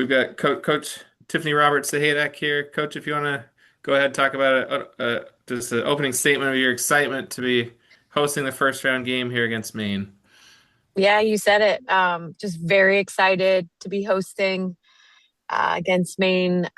We've got Coach Tiffany Roberts Sahaydak here. Coach, if you want to go ahead and talk about just an opening statement of your excitement to be hosting the first round game here against Maine. Yeah, you said it. Just very excited to be hosting against Maine.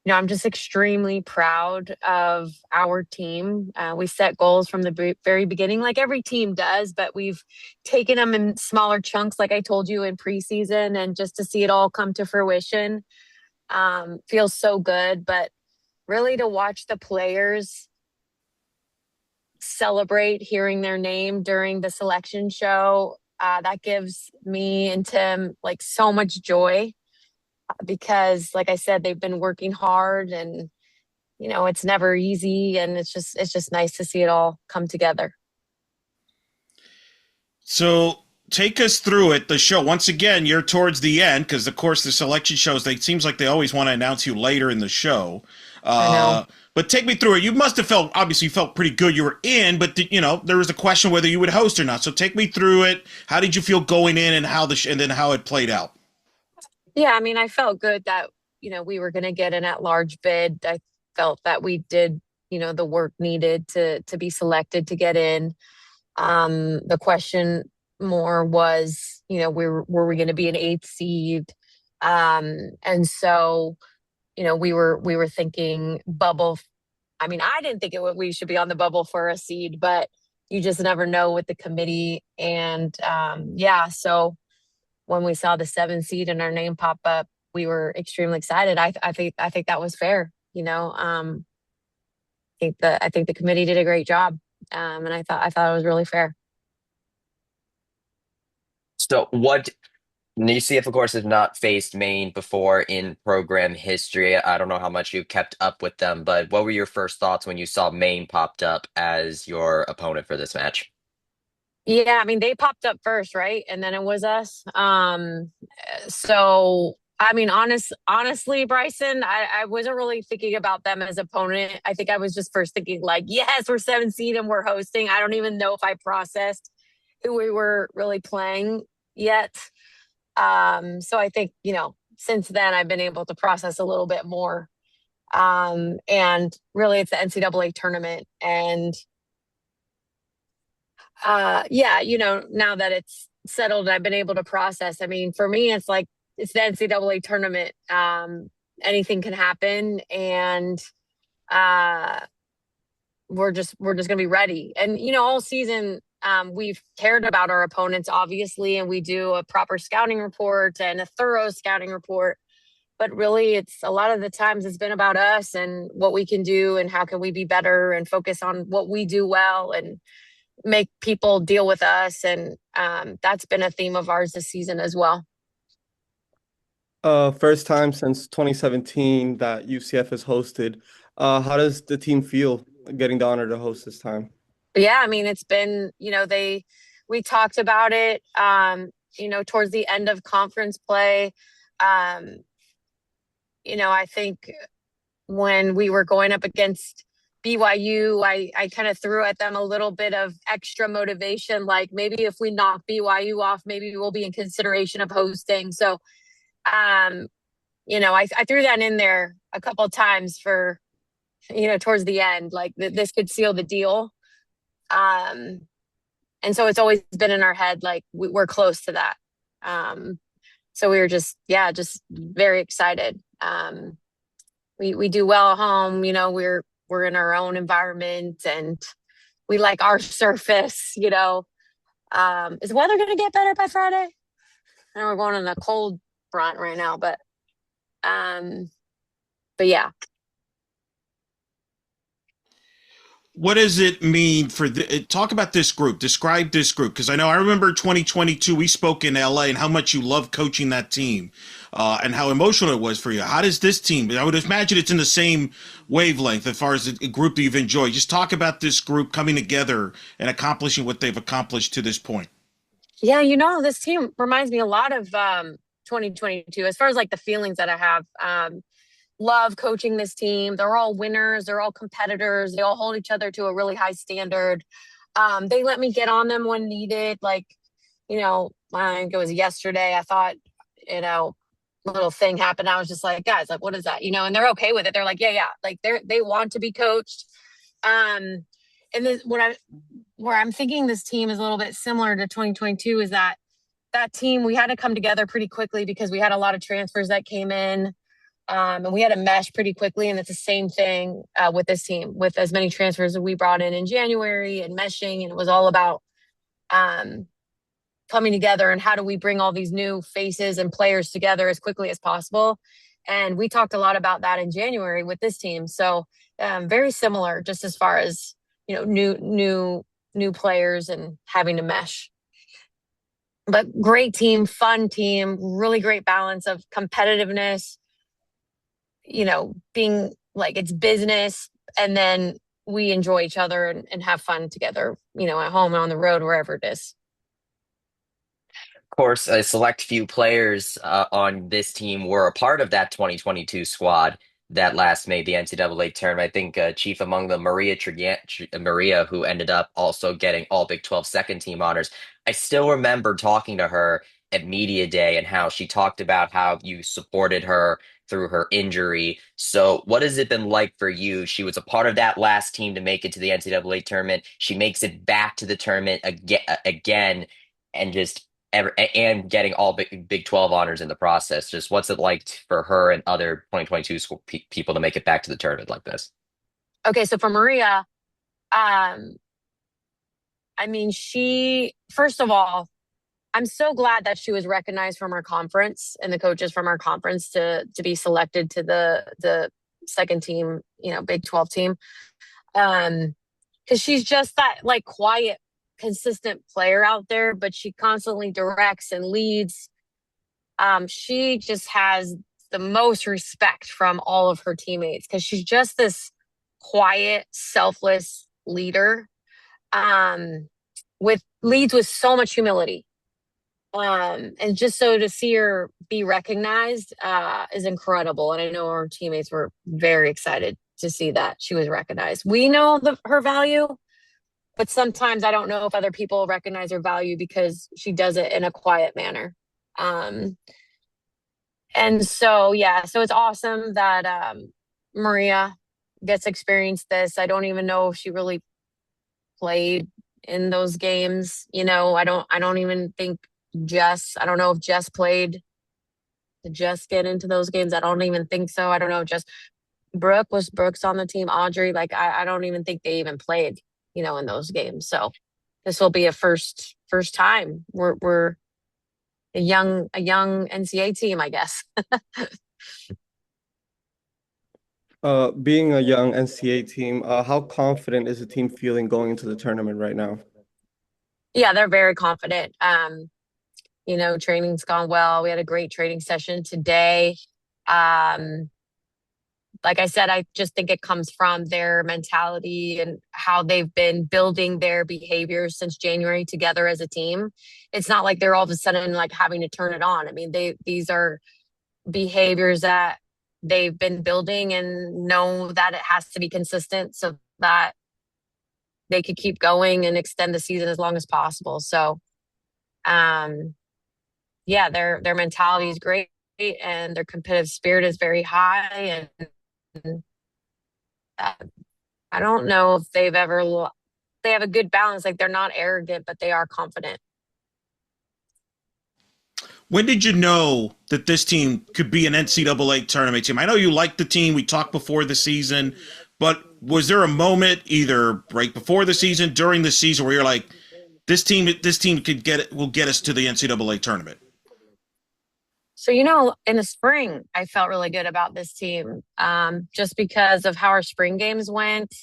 I'm just extremely proud of our team. We set goals from the very beginning, like every team does, but we've taken them in smaller chunks, like I told you in preseason, and just to see it all come to fruition feels so good. But really, to watch the players celebrate hearing their name during the selection show. That gives me and Tim like so much joy because, like I said, they've been working hard and it's never easy, and it's just nice to see it all come together. So take us through it. The show, once again, you're towards the end because, of course, the selection shows. They seems like they always want to announce you later in the show. I know. But take me through it. You must have felt obviously felt pretty good. You were in, but there was a question whether you would host or not. So take me through it. How did you feel going in, and and then how it played out? Yeah, I mean, I felt good that we were going to get an at-large bid. I felt that we did the work needed to be selected to get in. The question more was, were we going to be an eighth seed? And so, we were thinking bubble. I mean, I didn't think we should be on the bubble for a seed, but you just never know with the committee. And yeah, so when we saw the seven seed and our name pop up, we were extremely excited. I think that was fair. I think the committee did a great job, and I thought it was really fair. So what UCF, of course, has not faced Maine before in program history. I don't know how much you've kept up with them, but what were your first thoughts when you saw Maine popped up as your opponent for this match? Yeah, I mean they popped up first, right? And then it was us. So I mean, honestly, Bryson, I wasn't really thinking about them as opponent. I think I was just first thinking like, yes, we're seven seed and we're hosting. I don't even know if I processed who we were really playing yet. So I think, since then I've been able to process a little bit more. And really it's the NCAA tournament. And yeah, now that it's settled, I've been able to process. I mean, for me, it's like it's the NCAA tournament. Anything can happen, and uh, we're just gonna be ready. And all season, we've cared about our opponents, obviously, and we do a proper scouting report and a thorough scouting report. But really, it's a lot of the times it's been about us and what we can do and how can we be better and focus on what we do well and make people deal with us. And that's been a theme of ours this season as well. First time since 2017 that UCF has hosted. How does the team feel getting the honor to host this time? Yeah, I mean, it's been, we talked about it, towards the end of conference play. Um, I think when we were going up against BYU, I kind of threw at them a little bit of extra motivation. Like maybe if we knock BYU off, maybe we'll be in consideration of hosting. So, um, I threw that in there a couple of times for, towards the end, like this could seal the deal. Um, and so it's always been in our head, like we're close to that. Um, so we were just very excited. We do well at home, we're in our own environment and we like our surface. Is the weather gonna get better by Friday? I know we're going on a cold front right now, um but yeah. What does it mean for talk about this group? Describe this group because I remember 2022 we spoke in LA and how much you loved coaching that team, and how emotional it was for you. How does this team? I would imagine it's in the same wavelength as far as a group that you've enjoyed. Just talk about this group coming together and accomplishing what they've accomplished to this point. Yeah, this team reminds me a lot of 2022 as far as like the feelings that I have. Love coaching this team. They're all winners. They're all competitors. They all hold each other to a really high standard. They let me get on them when needed. Like, I think it was yesterday. I thought, little thing happened. I was just like, guys, like, what is that? And they're okay with it. They're like, yeah. Like they want to be coached. And then where I'm thinking this team is a little bit similar to 2022 is that team, we had to come together pretty quickly because we had a lot of transfers that came in. And we had to mesh pretty quickly. And it's the same thing with this team, with as many transfers that we brought in January and meshing. And it was all about coming together and how do we bring all these new faces and players together as quickly as possible. And we talked a lot about that in January with this team. So very similar, just as far as, new players and having to mesh. But great team, fun team, really great balance of competitiveness, being like it's business, and then we enjoy each other and have fun together, at home and on the road, wherever it is. Of course, a select few players on this team were a part of that 2022 squad that last made the NCAA tournament. I think chief among them, Maria, who ended up also getting all Big 12 second team honors. I still remember talking to her at Media Day and how she talked about how you supported her through her injury. So, what has it been like for you? She was a part of that last team to make it to the NCAA tournament. She makes it back to the tournament again, and just and getting all Big 12 honors in the process. Just what's it like for her and other 2022 people to make it back to the tournament like this? Okay, so for Maria, I mean, first of all, I'm so glad that she was recognized from our conference and the coaches from our conference to be selected to the second team, Big 12 team. Because she's just that like quiet, consistent player out there, but she constantly directs and leads. She just has the most respect from all of her teammates because she's just this quiet, selfless leader. Leads with so much humility. And just so to see her be recognized is incredible. And I know our teammates were very excited to see that she was recognized. We know her value, but sometimes I don't know if other people recognize her value because she does it in a quiet manner. And so, yeah, so it's awesome that Maria gets to experience this. I don't even know if she really played in those games. I don't even think I don't know if Jess played to Jess get into those games. I don't even think so. I don't know. Just Brooks on the team, Audrey, like I don't even think they even played, in those games. So this will be a first time. We're a young NCAA team, I guess. Being a young NCAA team, how confident is the team feeling going into the tournament right now? Yeah, they're very confident. Training's gone well. We had a great training session today. Like I said, I just think it comes from their mentality and how they've been building their behaviors since January together as a team. It's not like they're all of a sudden like having to turn it on. I mean, these are behaviors that they've been building and know that it has to be consistent so that they could keep going and extend the season as long as possible. So, yeah, their mentality is great and their competitive spirit is very high. And I don't know if they have a good balance. Like they're not arrogant, but they are confident. When did you know that this team could be an NCAA tournament team? I know you liked the team. We talked before the season, but was there a moment either right before the season, during the season, where you're like, this team will get us to the NCAA tournament? So, in the spring, I felt really good about this team just because of how our spring games went.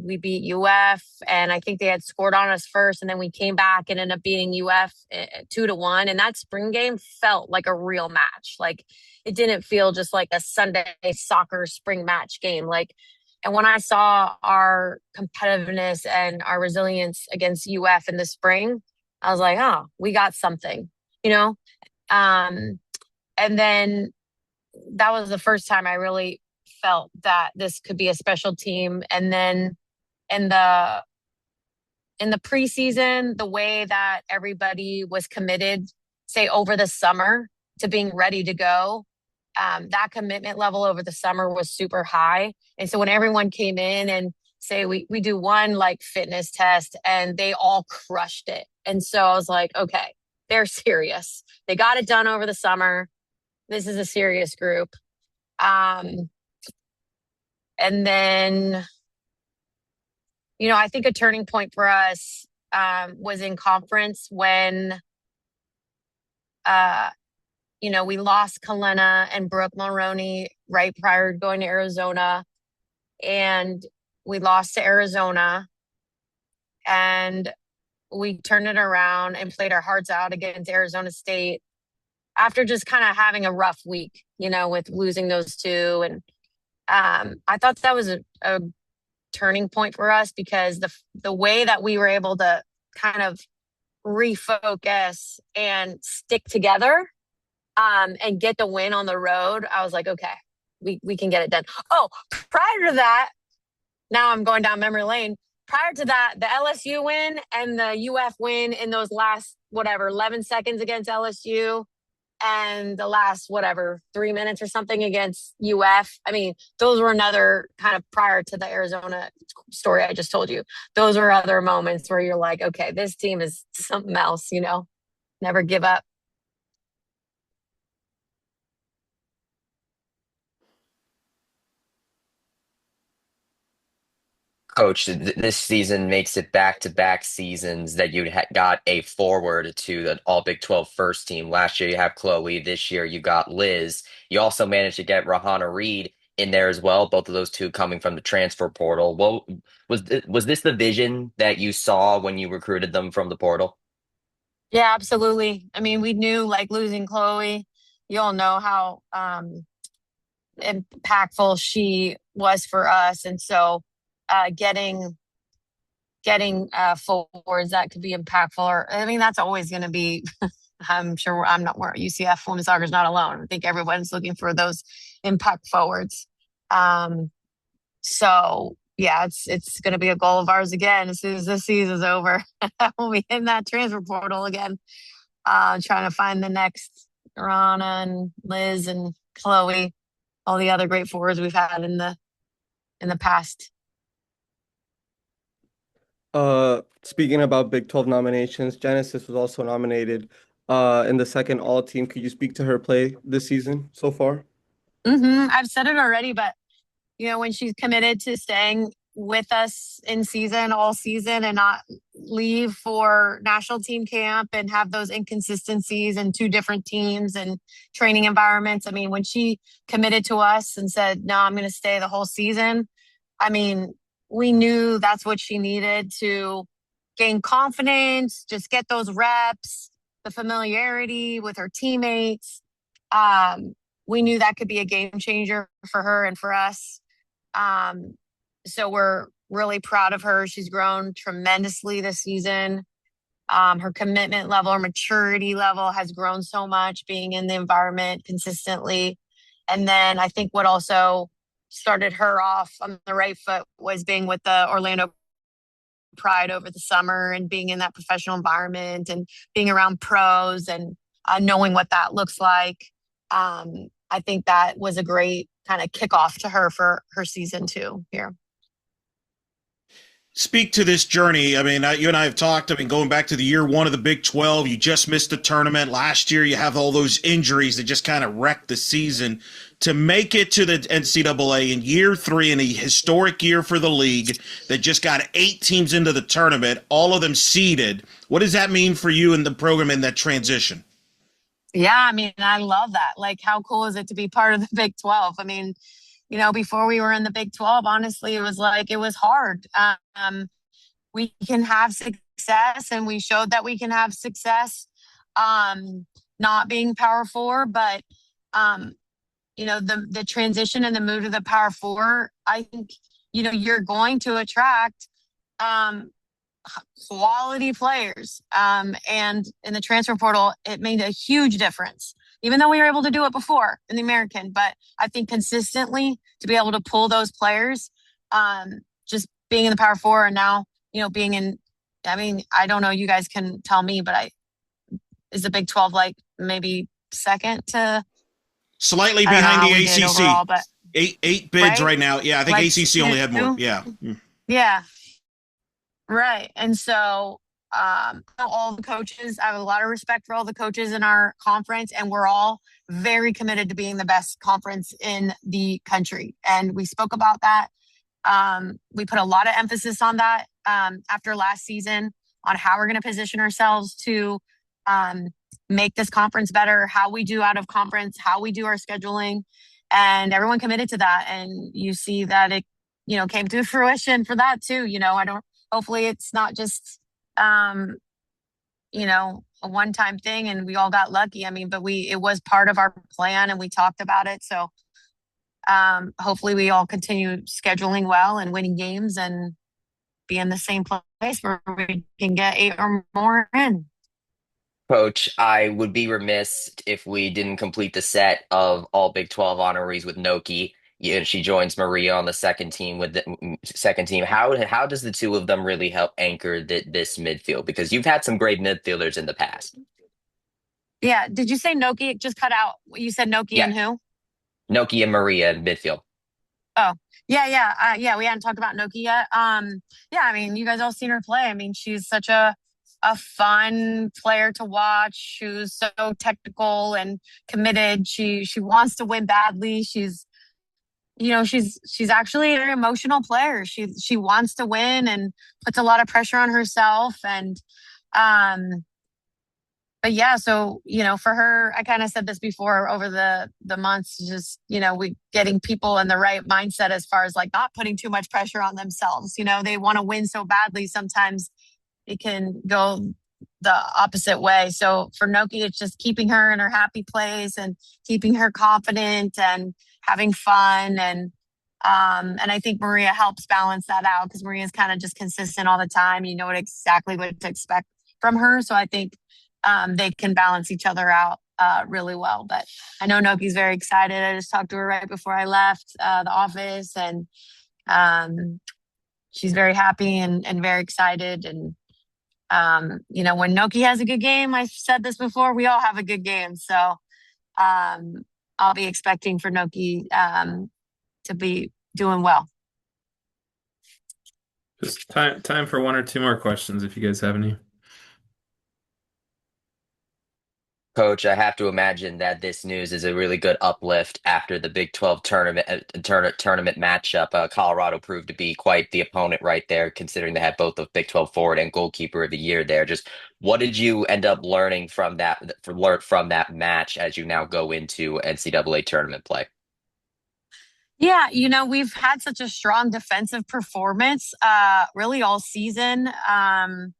We beat UF, and I think they had scored on us first, and then we came back and ended up beating UF 2-1. And that spring game felt like a real match. Like it didn't feel just like a Sunday soccer spring match game. And when I saw our competitiveness and our resilience against UF in the spring, I was like, oh, we got something, and then that was the first time I really felt that this could be a special team. And then in the preseason, the way that everybody was committed, say over the summer, to being ready to go. That commitment level over the summer was super high. And so when everyone came in and say we do one like fitness test and they all crushed it. And so I was like, okay, they're serious. They got it done over the summer. This is a serious group. And then, I think a turning point for us was in conference when, we lost Kalena and Brooke Mulroney right prior to going to Arizona. And we lost to Arizona. And we turned it around and played our hearts out against Arizona State after just kind of having a rough week, with losing those two. And I thought that was a turning point for us because the way that we were able to kind of refocus and stick together and get the win on the road, I was like, okay, we can get it done. Oh, prior to that, now I'm going down memory lane. Prior to that, the LSU win and the UF win in those last, 11 seconds against LSU and the last, 3 minutes or something against UF. I mean, those were another kind of prior to the Arizona story I just told you. Those were other moments where you're like, okay, this team is something else, never give up. Coach, this season makes it back-to-back seasons that you got a forward to the All Big 12 first team. Last year you have Chloe. This year you got Liz. You also managed to get Rahana Reed in there as well. Both of those two coming from the transfer portal. Well, was this the vision that you saw when you recruited them from the portal? Yeah, absolutely. I mean, we knew like losing Chloe, you all know how impactful she was for us. And so getting forwards that could be impactful, or I mean, that's always going to be. I'm sure UCF women's soccer is not alone. I think everyone's looking for those impact forwards. So yeah, it's going to be a goal of ours again as soon as this season's over. We'll be in that transfer portal again, trying to find the next Rana and Liz and Chloe, all the other great forwards we've had in the past. Speaking about Big 12 nominations, Genesis was also nominated in the second all team. Could you speak to her play this season so far? I've said it already, but when she's committed to staying with us in season, all season, and not leave for national team camp and have those inconsistencies in two different teams and training environments. I mean, when she committed to us and said, no, I'm going to stay the whole season. I mean, we knew that's what she needed to gain confidence, just get those reps, the familiarity with her teammates. We knew that could be a game changer for her and for us. So we're really proud of her. She's grown tremendously this season. Her commitment level, her maturity level has grown so much being in the environment consistently. And then I think what also started her off on the right foot was being with the Orlando Pride over the summer and being in that professional environment and being around pros and knowing what that looks like. I think that was a great kind of kickoff to her for her season 2 here. Speak to this journey. I mean, you and I have talked. I mean, going back to the year 1 of the Big 12, you just missed the tournament. Last year, you have all those injuries that just kind of wrecked the season. To make it to the NCAA in year 3, in a historic year for the league that just got 8 teams into the tournament, all of them seeded. What does that mean for you and the program in that transition? Yeah, I mean, I love that. Like, how cool is it to be part of the Big 12? I mean, before we were in the Big 12, honestly, it was hard. We can have success, and we showed that we can have success, not being Power 4, but, the transition and the move to the Power 4, I think, you're going to attract quality players. And in the transfer portal, it made a huge difference, even though we were able to do it before in the American. But I think consistently to be able to pull those players, just being in the Power 4 and now, being in, I mean, I don't know, you guys can tell me, but is the Big 12 like maybe second to, Slightly I don't know behind how the we did ACC. overall, but Eight bids right? right now. Yeah, I think Like ACC only had more. two. Yeah. Yeah. Right. And so all the coaches, I have a lot of respect for all the coaches in our conference, and we're all very committed to being the best conference in the country. And we spoke about that. We put a lot of emphasis on that after last season on how we're going to position ourselves to um, make this conference better, how we do out of conference, how we do our scheduling, and everyone committed to that. And you see that it, came to fruition for that too. Hopefully it's not just, a one-time thing and we all got lucky. I mean, but it was part of our plan and we talked about it. So hopefully we all continue scheduling well and winning games and be in the same place where we can get 8 or more in. Coach, I would be remiss if we didn't complete the set of all Big 12 honorees with Noki. Yeah, she joins Maria on the second team with the second team. How does the two of them really help anchor this midfield? Because you've had some great midfielders in the past. Yeah. Did you say Noki? It just cut out. You said Noki Yeah, and who? Noki and Maria in midfield. Oh, yeah, yeah. Yeah, we hadn't talked about Noki yet. Yeah, I mean, you guys all seen her play. I mean, she's such a fun player to watch, who's so technical and committed. She wants to win badly. She's actually an emotional player. She wants to win and puts a lot of pressure on herself. And but yeah, so for her, I kind of said this before over the months, just we getting people in the right mindset as far as like not putting too much pressure on themselves. They want to win so badly. Sometimes it can go the opposite way. So for Noki, it's just keeping her in her happy place and keeping her confident and having fun. And I think Maria helps balance that out because Maria's kind of just consistent all the time. You know exactly what to expect from her. So I think they can balance each other out really well. But I know Noki's very excited. I just talked to her right before I left the office, and she's very happy and very excited. And when Noki has a good game, I've said this before, we all have a good game. So I'll be expecting for Noki to be doing well. Just time for one or two more questions if you guys have any. Coach, I have to imagine that this news is a really good uplift after the Big 12 tournament matchup. Colorado proved to be quite the opponent right there, considering they had both the Big 12 forward and goalkeeper of the year there. Just what did you end up learning from that match as you now go into NCAA tournament play? Yeah, we've had such a strong defensive performance really all season. And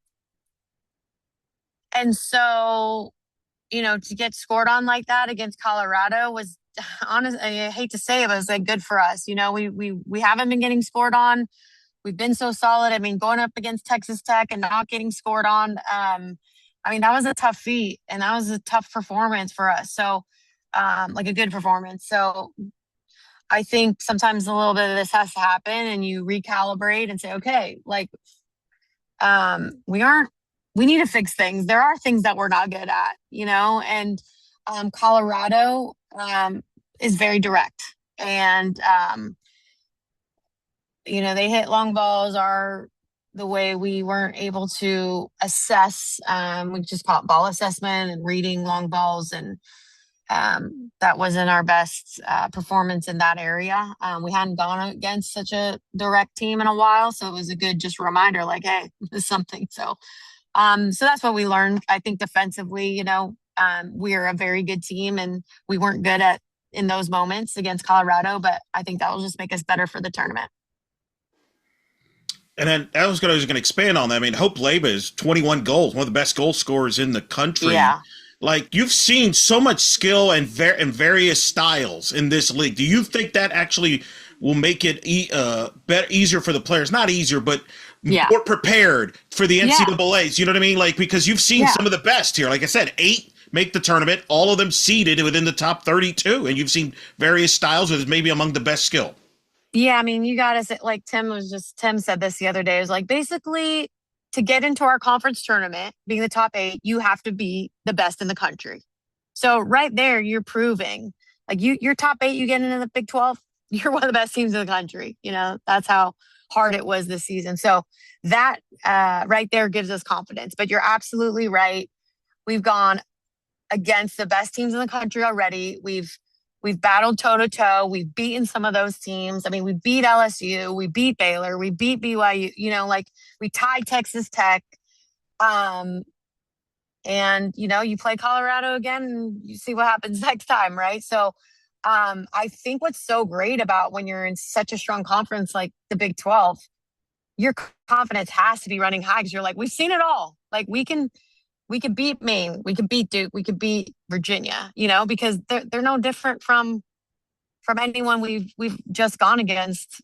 so to get scored on like that against Colorado was honest. I hate to say it, but it was like good for us. We haven't been getting scored on. We've been so solid. I mean, going up against Texas Tech and not getting scored on. I mean, that was a tough feat and that was a tough performance for us. So, like a good performance. So I think sometimes a little bit of this has to happen and you recalibrate and say, okay, like, we need to fix things. There are things that we're not good at, and Colorado is very direct. And, they hit long balls are the way we weren't able to assess. We just call it ball assessment and reading long balls. And that wasn't our best performance in that area. We hadn't gone against such a direct team in a while. So it was a good just reminder like, hey, this is something. So that's what we learned. I think defensively, we're a very good team and we weren't good in those moments against Colorado, but I think that will just make us better for the tournament. And then I was going to expand on that. I mean, Hope Leba is 21 goals, one of the best goal scorers in the country. Yeah. Like, you've seen so much skill and various styles in this league. Do you think that actually will make it easier for the players? Not easier, but more prepared for the NCAAs. You know what I mean? Like, because you've seen some of the best here. Like I said, 8 make the tournament, all of them seeded within the top 32. And you've seen various styles with maybe among the best skill. Yeah, I mean, you got to say, like Tim said this the other day, it was like, basically to get into our conference tournament, being the top 8, you have to be the best in the country. So right there, you're proving like you're top 8, you get into the Big 12, you're one of the best teams in the country. That's how hard it was this season. So that right there gives us confidence. But you're absolutely right. We've gone against the best teams in the country already. We've battled toe to toe. We've beaten some of those teams. I mean, we beat LSU, we beat Baylor, we beat BYU. Like we tied Texas Tech. And you play Colorado again, and you see what happens next time, right? So, I think what's so great about when you're in such a strong conference like the Big 12, your confidence has to be running high because you're like, we've seen it all. Like we can beat Maine, we can beat Duke, we can beat Virginia, because they're no different from anyone we've just gone against,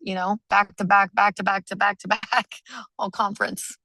back to back, back to back to back to back, all conference.